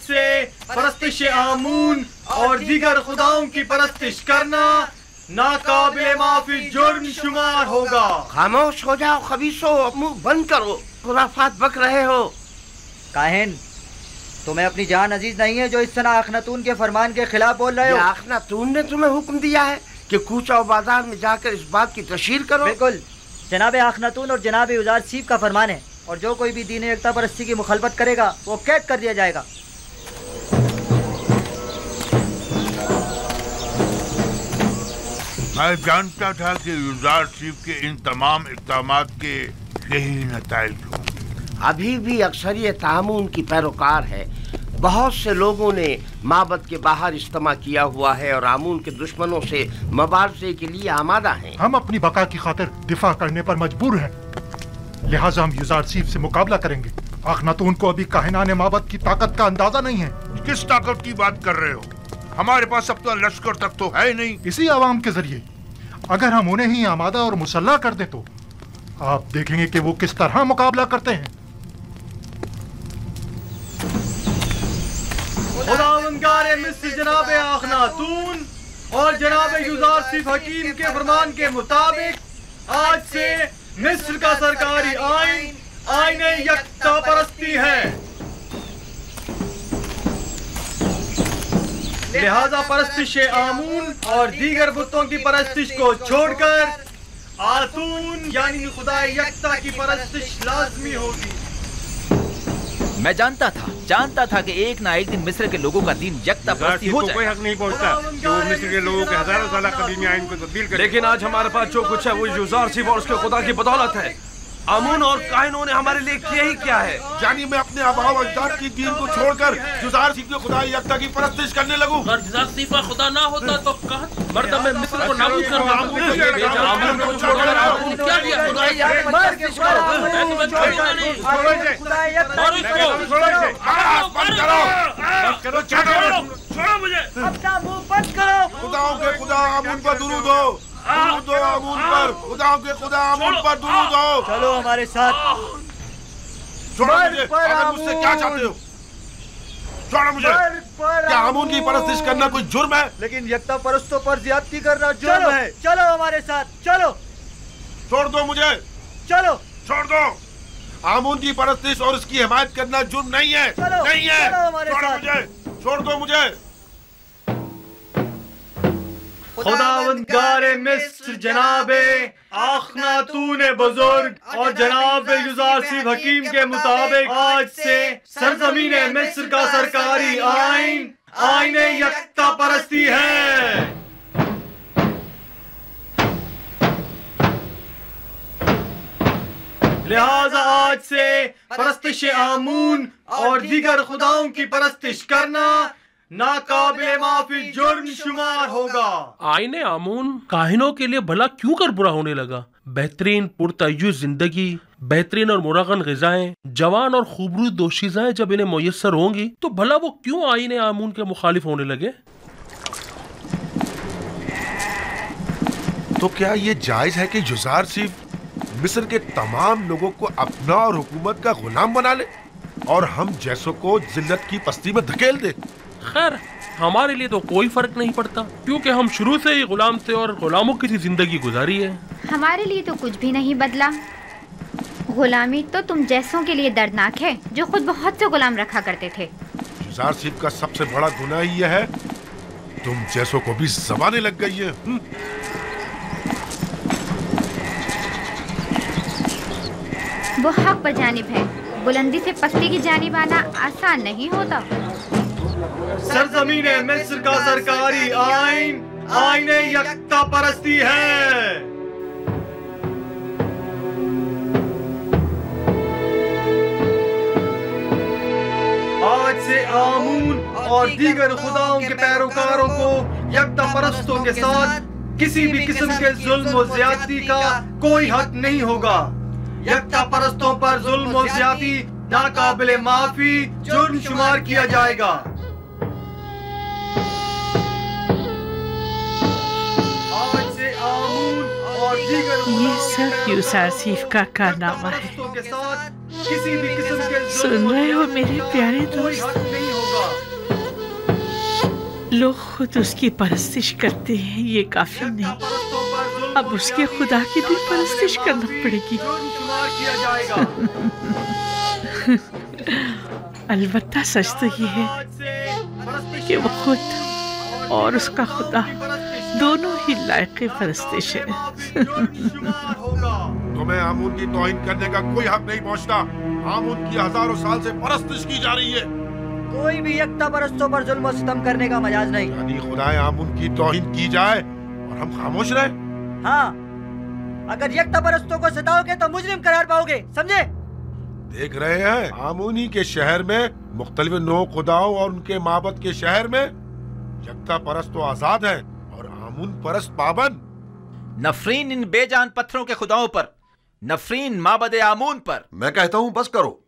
से परस्तिश आमून और दीगर खुदाओं की परस्तिश करना नाकाबिले माफी जुर्म शुमार होगा। खामोश हो जाओ खबीसो, मुंह बंद करो, खुराफात बक रहे हो। काहिन, तुम्हें अपनी जान अजीज नहीं है जो इस तरह अखनातून के फरमान के खिलाफ बोल रहे हो? अखनातून ने तुम्हें हुक्म दिया है कि कूचा बाजार में जाकर इस बात की तशहीर करो? बिल्कुल, जनाब अखनातून और जनाब उजार सीफ का फरमान है, और जो कोई भी दीन एकता परस्ती की मुखालफत करेगा वो कैद कर दिया जाएगा। मैं जानता था कि उजार सीफ के इन तमाम इक़दामात के यही नताइज होंगे। अभी भी अक्सरियत आमून की पैरोकार है। बहुत से लोगों ने माबद के बाहर इज्तिमा किया हुआ है और आमून के दुश्मनों से मुबारज़े के लिए आमादा हैं। हम अपनी बका की खातिर दिफा करने पर मजबूर हैं, लिहाजा हम युजार सीफ से मुकाबला करेंगे। अखनातून को अभी काहिनाने माबद की ताकत का अंदाजा नहीं है। किस ताकत की बात कर रहे हो? हमारे पास अब तो लश्कर तक तो है नहीं। इसी आवाम के जरिए अगर हम उन्हें ही आमादा और मुसल्ला कर दें तो आप देखेंगे कि वो किस तरह मुकाबला करते हैं। खुदावंदगारे मिस्र जनाब अखनातून और जनाब युजार सीफ हकीम के फरमान के मुताबिक आज से मिस्र का सरकारी आइन आईने यकता परस्ती है। लिहाजा परस्तिश आमून और दीगर बुतों की परस्तिश को छोड़कर आतून यानी खुदा यकता की परस्तिश लाजमी होगी। मैं जानता था कि एक ना एक दिन मिस्र के लोगों का दीन यकता परस्ती हो जाएगा। कोई हक नहीं पहुंचता कि वो मिस्र के लोगों के हजारों साल कदीमी आइन को तब्दील करे। लेकिन आज हमारे पास जो कुछ है वो युजार सीफ और उसके खुदा की बदौलत है। आमून और काहिनों ने हमारे लिए किया ही क्या है? यानी मैं अपने आबाओ अजदाद की दीन को छोड़कर युजार सीफ के खुदा यकता की परस्तिश करने लगूं। अगर युजार सीफ का खुदा ना होता तो मर्द में मिस्र को नाबूद करना। आमून को छोड़कर आमून क्या किया? खुदा यकता की परस्तिश करो। मैं तुम्हें छोड़ूंगा नहीं। खुदा यकता और इसको छोड़ो मुझे। अपना मुंह बंद करो। खुदाओं के खुदा आमून पर दुरूद हो। दुरूद हो आमून पर। खुदाओं के खुदा आमून पर दुरूद हो। चलो हमारे साथ। छोड़ो मुझे। अगर मुझसे क्या चाहते हो? छोड़ो मुझे। क्या आमून की परस्तिश करना कोई जुर्म है? लेकिन यकता परस्तों पर ज्यादती करना जुर्म है। चलो हमारे साथ, चलो। छोड़ दो मुझे। चलो छोड़ दो। आमून की परस्तिश और उसकी हिमायत करना जुर्म नहीं है। नहीं है। छोड़ो मुझे। छोड़ दो मुझे। खुदावंदगारे मिस्र जनाबे अखनातून बुजुर्ग और जनाब युजार सीफ हकीम के मुताबिक आज से सरजमीन मिस्र का सरकारी आइन आईने यकता परस्ती है। लिहाजा आज से परस्तिश आमून और दीगर खुदाओं की परस्तिश करना नाकाबिले माफी जुर्म शुमार होगा। आईने आमून काहिनों के लिए भला क्यों कर बुरा होने लगा? बेहतरीन पुरतय्युज जिंदगी, बेहतरीन और मुरगन ग़िज़ाएं, जवान और खूबसूरत दोशीज़ाएं जब इन्हें मुयस्सर होंगी तो भला वो क्यों आईने आमून के मुखालिफ होने लगे? तो क्या ये जायज है कि युजार सीफ मिस्र के तमाम लोगों को अपना और हुकूमत का गुलाम बना ले और हम जैसों को जिल्लत की पस्ती में धकेल दे? खैर, हमारे लिए तो कोई फर्क नहीं पड़ता क्योंकि हम शुरू से ही गुलाम थे और गुलामों की सी जिंदगी गुजारी है। हमारे लिए तो कुछ भी नहीं बदला। गुलामी तो तुम जैसों के लिए दर्दनाक है जो खुद बहुत से गुलाम रखा करते थे। युजार सीफ का सबसे बड़ा गुनाह यह है तुम जैसों को भी ज़बानें लग गई है। वो हक पर जानिब है। बुलंदी से पस्ती की जानिब आना आसान नहीं होता। सरजमीन मिस्र का सरकारी आइन आईने यकता परस्ती है। आज से आमून और दीगर खुदाओं के पैरोकारों को यकता परस्तों के साथ किसी भी किस्म के जुल्म और ज्यादती का कोई हक नहीं होगा। यकता परस्तों पर जुल्म और ज्यादती नाकाबिले माफी जुर्म शुमार किया जाएगा। आज से आमून और दीगर ये सब युजार सीफ का कारनामा है। किसी भी किस्म के सुन रहे हो मेरे प्यारे दोस्त? नहीं होगा। लोग खुद उसकी परस्तिश करते हैं, ये काफी नहीं, अब उसके खुदा की भी परस्तिश करना पड़ेगी। अलबत्ता सच तो ये है कि वो खुद और उसका खुदा दोनों ही लायक परस्तिश है। तुम्हें आमून की तौहीन करने का कोई हक नहीं पहुंचता। आमून की हजारों साल से परस्तिश की जा रही है। कोई भी यकता परस्तों पर जुल्म और सितम करने का मजाज नहीं। यानी खुदाए आमून की तौहीन की जाए और हम खामोश रहे? हाँ, अगर यकता परस्तों को सताओगे तो मुजरिम करार पाओगे, समझे? देख रहे हैं, आमूनी के शहर में मुख्तलिफ नौ खुदाओं और उनके माबद के शहर में यकता परस्त तो आजाद है और आमून परस्त पाबंद। नफरीन इन बेजान पत्थरों के खुदाओं पर, नफरीन माबद आमून पर। मैं कहता हूं बस करो,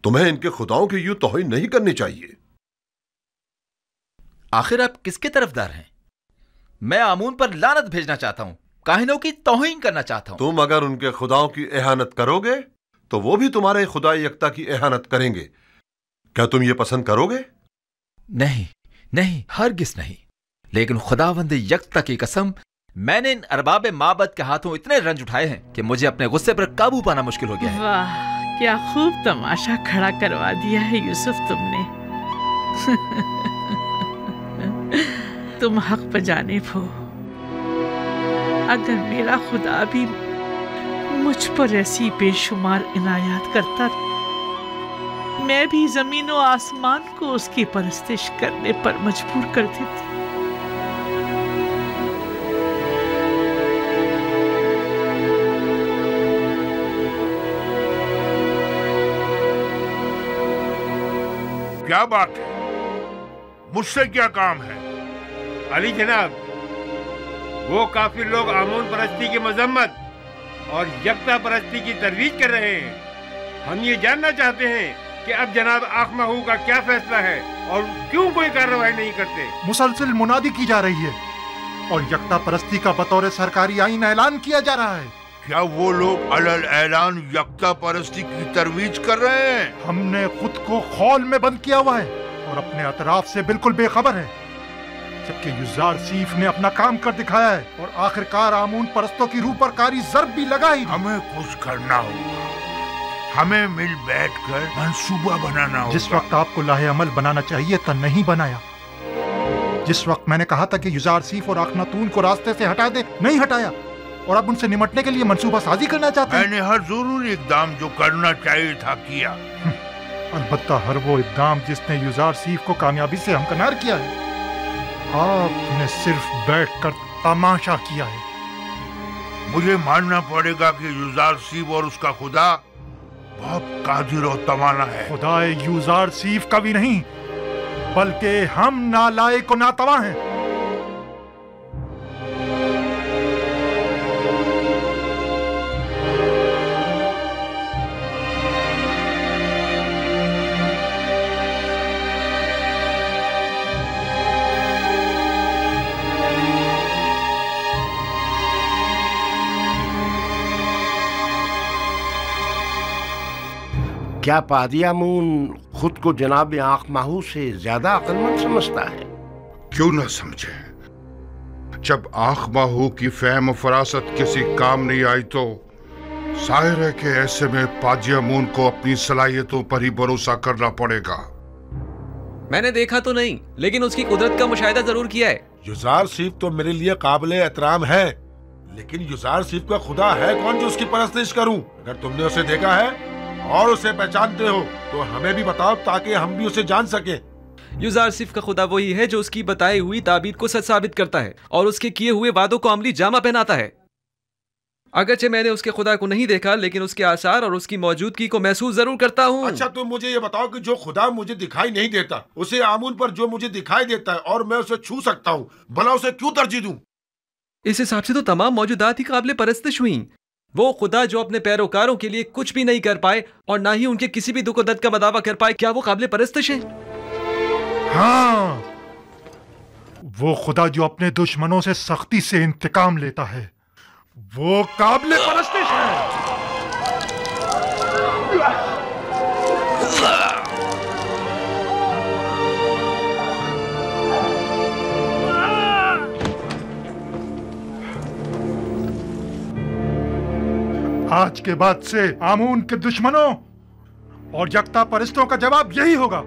तुम्हें इनके खुदाओं की यूं तौहीन नहीं करनी चाहिए। आखिर आप किसके तरफदार हैं? मैं आमून पर लानत भेजना चाहता हूं, काहिनों की तौहीन करना चाहता हूं। तुम अगर उनके खुदाओं की एहानत करोगे तो वो भी तुम्हारे खुदा यकता की एहानत करेंगे। क्या तुम ये पसंद करोगे? नहीं नहीं, हरगिज नहीं। लेकिन खुदावंद यकता की कसम, मैंने इन अरबाब माबद के हाथों इतने रंज उठाए हैं कि मुझे अपने गुस्से पर काबू पाना मुश्किल हो गया है। वाह, क्या खूब तमाशा खड़ा करवा दिया है यूसुफ तुमने। तुम हक पर जानिब हो। अगर मेरा खुदा भी मुझ पर ऐसी बेशुमार इनायत करता, मैं भी जमीन और आसमान को उसकी परस्तिश करने पर मजबूर कर देती। क्या बात है? मुझसे क्या काम है? अली जनाब, वो काफिर लोग आमून परस्ती की मजम्मत और यकता परस्ती की तरवीज कर रहे हैं। हम ये जानना चाहते हैं कि अब जनाब आखमाहू का क्या फैसला है और क्यों कोई कार्रवाई नहीं करते। मुसलसल मुनादी की जा रही है और यकता परस्ती का बतौर सरकारी आईन ऐलान किया जा रहा है। क्या वो लोग अलल ऐलान यकता परस्ती की तरवीज कर रहे हैं? हमने खुद को खौल में बंद किया हुआ है और अपने अतराफ से बिल्कुल बेखबर है, जबकि युजार सीफ ने अपना काम कर दिखाया है और आखिरकार आमून परस्तों की रूह पर कारी ज़र्ब भी लगाई। हमें कुछ करना होगा, हमें मिल बैठकर मंसूबा बनाना होगा। जिस वक्त आपको लाहे अमल बनाना चाहिए था नहीं बनाया, जिस वक्त मैंने कहा था कि युजार सीफ और अखनातून को रास्ते से हटा दे नहीं हटाया, और अब उनसे निमटने के लिए मंसूबा साजी करना चाहते हैं। मैंने हर जरूरी इकदाम जो करना चाहिए था किया। अलबत्ता हर वो इकदाम जिसने युजार सीफ को कामयाबी से हमकनार किया है, आपने सिर्फ बैठकर तमाशा किया है। मुझे मानना पड़ेगा कि युजार सीफ और उसका खुदा बहुत कादिर और तवाना है। खुदाए युजार सीफ का भी नहीं, बल्कि हम नालायक और नातवा हैं। क्या पादी आमून खुद को जनाब आखमाहू से ज्यादा अक्लमंद समझता है? क्यों न समझे। जब आखमाहू की फहम फरासत किसी काम नहीं आई तो जाहिर है कि ऐसे में पादी आमून को अपनी सलाहियतों पर ही भरोसा करना पड़ेगा। मैंने देखा तो नहीं, लेकिन उसकी कुदरत का मुशाहिदा जरूर किया है। युजार सीफ तो मेरे लिए काबिल एहतराम है, लेकिन युजार सीफ का खुदा है कौन जो उसकी परस्तिश करूं? अगर तुमने उसे देखा है और उसे पहचानते हो तो हमें भी बताओ ताकि हम भी उसे जान सके। युजार सिफ का खुदा वही है जो उसकी बताई हुई ताबीर को सच साबित करता है और उसके किए हुए वादों को अमली जामा पहनाता है। अगरचे मैंने उसके खुदा को नहीं देखा, लेकिन उसके आसार और उसकी मौजूदगी को महसूस जरूर करता हूँ। अच्छा, तुम मुझे ये बताओ कि जो खुदा मुझे दिखाई नहीं देता, उसे आमून पर जो मुझे दिखाई देता है और मैं उसे छू सकता हूँ, भला उसे क्यों तरजीह दूं? इस हिसाब से तो तमाम मौजूदात ही काबिल परस्तिश हुई। वो खुदा जो अपने पैरोकारों के लिए कुछ भी नहीं कर पाए और ना ही उनके किसी भी दुख दर्द का मदावा कर पाए, क्या वो काबिल परस्तिश है? हाँ, वो खुदा जो अपने दुश्मनों से सख्ती से इंतकाम लेता है, वो काबिल परस्तिश है। आज के बाद से आमून के दुश्मनों और यकता परस्तों का जवाब यही होगा।